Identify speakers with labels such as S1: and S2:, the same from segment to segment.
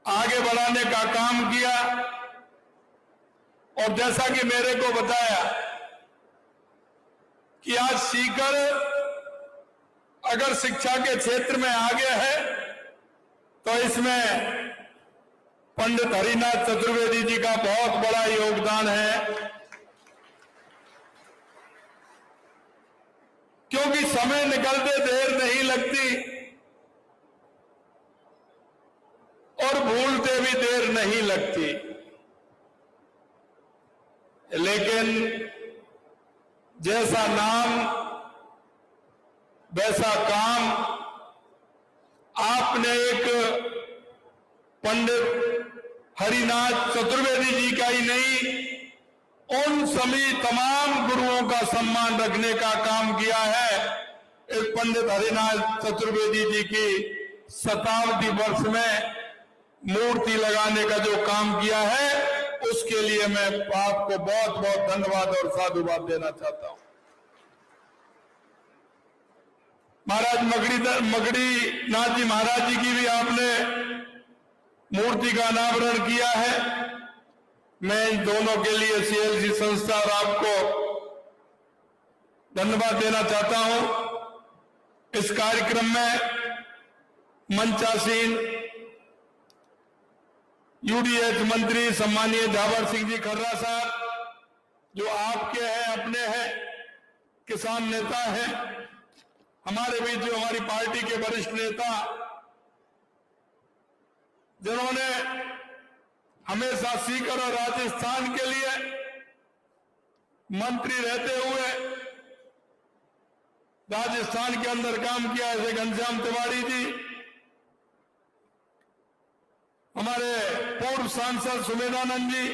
S1: आगे बढ़ाने का काम किया। और जैसा कि मेरे को बताया कि आज सीकर अगर शिक्षा के क्षेत्र में आगे है तो इसमें पंडित हरिनाथ चतुर्वेदी जी का बहुत बड़ा योगदान है, क्योंकि समय निकलते देर नहीं लगती और भूलते भी देर नहीं लगती, लेकिन जैसा नाम वैसा काम। आपने एक पंडित हरिनाथ चतुर्वेदी जी का ही नहीं, उन सभी तमाम गुरुओं का सम्मान रखने का काम किया है। एक पंडित हरिनाथ चतुर्वेदी जी की शताब्दी वर्ष में मूर्ति लगाने का जो काम किया है, उसके लिए मैं आपको बहुत बहुत धन्यवाद और साधुवाद देना चाहता हूं। महाराज मगड़ी नाथ जी महाराज जी की भी आपने मूर्ति का अनावरण किया है। मैं इन दोनों के लिए सीएलसी संस्था और आपको धन्यवाद देना चाहता हूं। इस कार्यक्रम में मंचासीन यूडीएच मंत्री सम्मानीय जावर सिंह जी खर्रा साहब, जो आपके हैं, अपने हैं, किसान नेता हैं, हमारे बीच जो हमारी पार्टी के वरिष्ठ नेता, जिन्होंने हमेशा सीकर और राजस्थान के लिए मंत्री रहते हुए राजस्थान के अंदर काम किया, ऐसे घनश्याम तिवारी जी, हमारे पूर्व सांसद सुमेधानंद जी,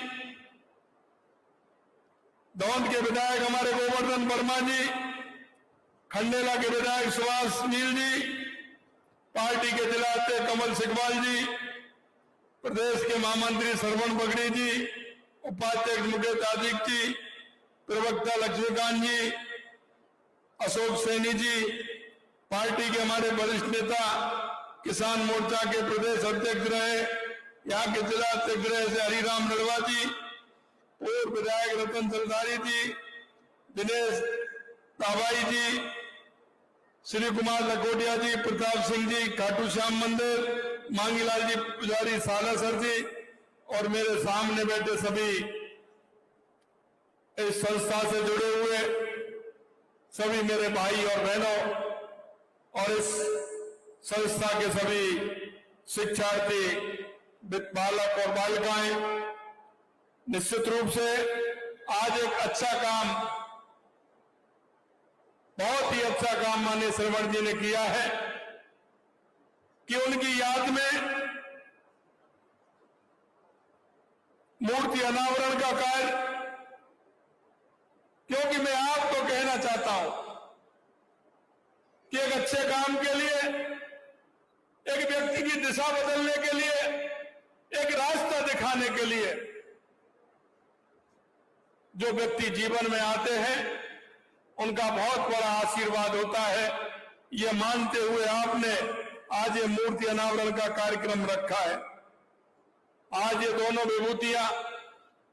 S1: दौंद के विधायक हमारे गोवर्धन वर्मा जी, खंडेला के विधायक सुभाष नील जी, पार्टी के जिला अध्यक्ष कमल सिकवाल जी, प्रदेश के महामंत्री श्रवण बगड़ी जी, उपाध्यक्ष मुकेश आदिक जी, प्रवक्ता लक्ष्मीकांत जी, अशोक सैनी जी, पार्टी के हमारे वरिष्ठ नेता, किसान मोर्चा के प्रदेश अध्यक्ष रहे, यहाँ के जिला अध्यक्ष रहे से हरिराम नरवा जी, पूर्व विधायक रतन चलधारी जी, दिनेश ताबाई जी, श्री कुमार लखोटिया जी, प्रताप सिंह जी, खाटू श्याम मंदिर, मांगीलाल जी पुजारी, सालासर जी, और मेरे सामने बैठे सभी इस संस्था से जुड़े हुए सभी मेरे भाई और बहनों, और इस संस्था के सभी शिक्षार्थी, बालक और बालिकाएं, निश्चित रूप से आज एक अच्छा काम, बहुत ही अच्छा काम माननीय श्रवण जी ने किया है कि उनकी याद में मूर्ति अनावरण का कार्य, क्योंकि मैं आपको कहना चाहता हूं कि एक अच्छे काम के लिए, एक व्यक्ति की दिशा बदलने के लिए, एक रास्ता दिखाने के लिए जो व्यक्ति जीवन में आते हैं, उनका बहुत बड़ा आशीर्वाद होता है। ये मानते हुए आपने आज ये मूर्ति अनावरण का कार्यक्रम रखा है। आज ये दोनों विभूतियां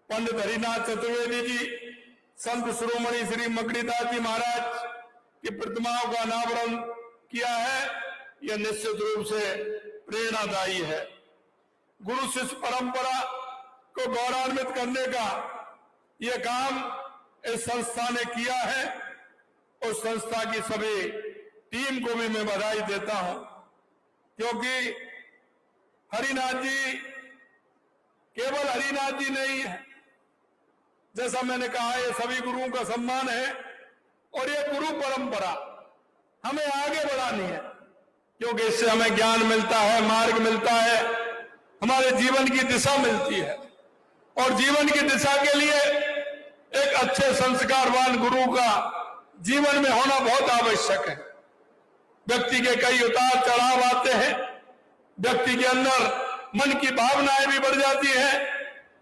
S1: पंडित हरिनाथ चतुर्वेदी जी, संत शिरोमणि श्री मगड़ीदास जी महाराज की प्रतिमाओं का अनावरण किया है, यह निश्चित रूप से प्रेरणादायी है। गुरु शिष्य परंपरा को गौरवान्वित करने का यह काम इस संस्था ने किया है। उस संस्था की सभी टीम को भी मैं बधाई देता हूं, क्योंकि हरिनाथ जी केवल हरिनाथ जी नहीं है, जैसा मैंने कहा, ये सभी गुरुओं का सम्मान है और ये गुरु परंपरा हमें आगे बढ़ानी है, क्योंकि इससे हमें ज्ञान मिलता है, मार्ग मिलता है, हमारे जीवन की दिशा मिलती है। और जीवन की दिशा के लिए एक अच्छे संस्कारवान गुरु का जीवन में होना बहुत आवश्यक है। व्यक्ति के कई उतार चढ़ाव आते हैं, व्यक्ति के अंदर मन की भावनाएं भी बढ़ जाती हैं,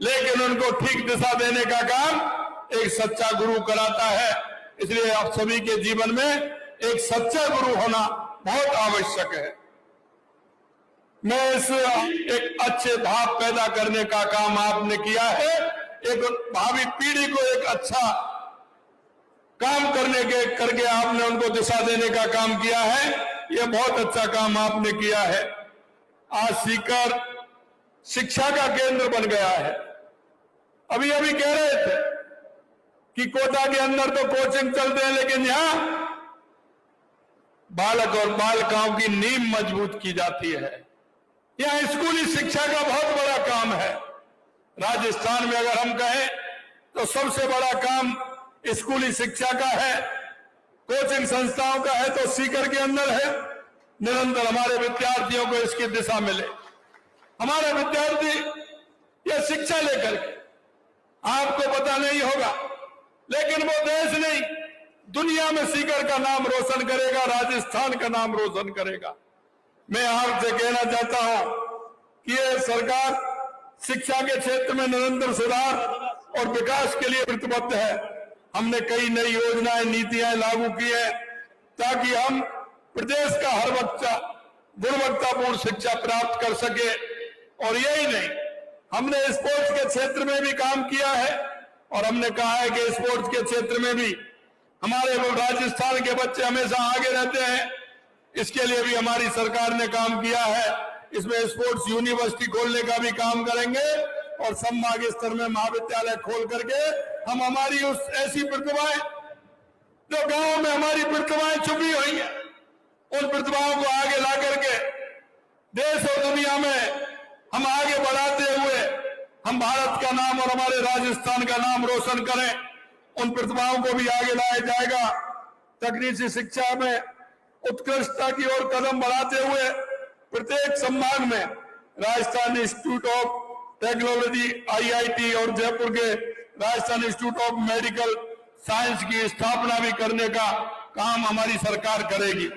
S1: लेकिन उनको ठीक दिशा देने का काम एक सच्चा गुरु कराता है। इसलिए आप सभी के जीवन में एक सच्चा गुरु होना बहुत आवश्यक है। मैं इस एक अच्छे भाव पैदा करने का काम आपने किया है, एक भावी पीढ़ी को एक अच्छा काम करके आपने उनको दिशा देने का काम किया है। ये बहुत अच्छा काम आपने किया है। आज सीकर शिक्षा का केंद्र बन गया है। अभी कह रहे थे कि कोटा के अंदर तो कोचिंग चलते हैं, लेकिन यहां बालक और बालिकाओं की नींव मजबूत की जाती है। यहां स्कूली शिक्षा का बहुत बड़ा काम है। राजस्थान में अगर हम कहें तो सबसे बड़ा काम स्कूली शिक्षा का है, कोचिंग संस्थाओं का है, तो सीकर के अंदर है। निरंतर हमारे विद्यार्थियों को इसकी दिशा मिले। हमारे विद्यार्थी यह शिक्षा लेकर के, आपको पता नहीं होगा, लेकिन वो देश नहीं दुनिया में सीकर का नाम रोशन करेगा, राजस्थान का नाम रोशन करेगा। मैं आपसे कहना चाहता हूं कि ये सरकार शिक्षा के क्षेत्र में निरंतर सुधार और विकास के लिए प्रतिबद्ध है। हमने कई नई योजनाएं, नीतियां लागू की है ताकि हम प्रदेश का हर बच्चा गुणवत्तापूर्ण शिक्षा प्राप्त कर सके। और यही नहीं, हमने स्पोर्ट्स के क्षेत्र में भी काम किया है और हमने कहा है कि स्पोर्ट्स के क्षेत्र में भी हमारे राजस्थान के बच्चे हमेशा आगे रहते हैं। इसके लिए भी हमारी सरकार ने काम किया है। इसमें स्पोर्ट्स यूनिवर्सिटी खोलने का भी काम करेंगे और संभाग स्तर में महाविद्यालय खोल करके हम हमारी उस ऐसी प्रतिभाएं जो गांव में हमारी प्रतिभाएं छुपी हुई हैं, उन प्रतिभाओं को आगे ला करके देश और दुनिया में हम आगे बढ़ाते हुए हम भारत का नाम और हमारे राजस्थान का नाम रोशन करें। उन प्रतिभाओं को भी आगे लाया जाएगा। तकनीकी शिक्षा में उत्कृष्टता की ओर कदम बढ़ाते हुए प्रत्येक संभाग में Rajasthan institute of technology IIT और जयपुर के Rajasthan institute of medical science की स्थापना भी करने का काम हमारी सरकार करेगी।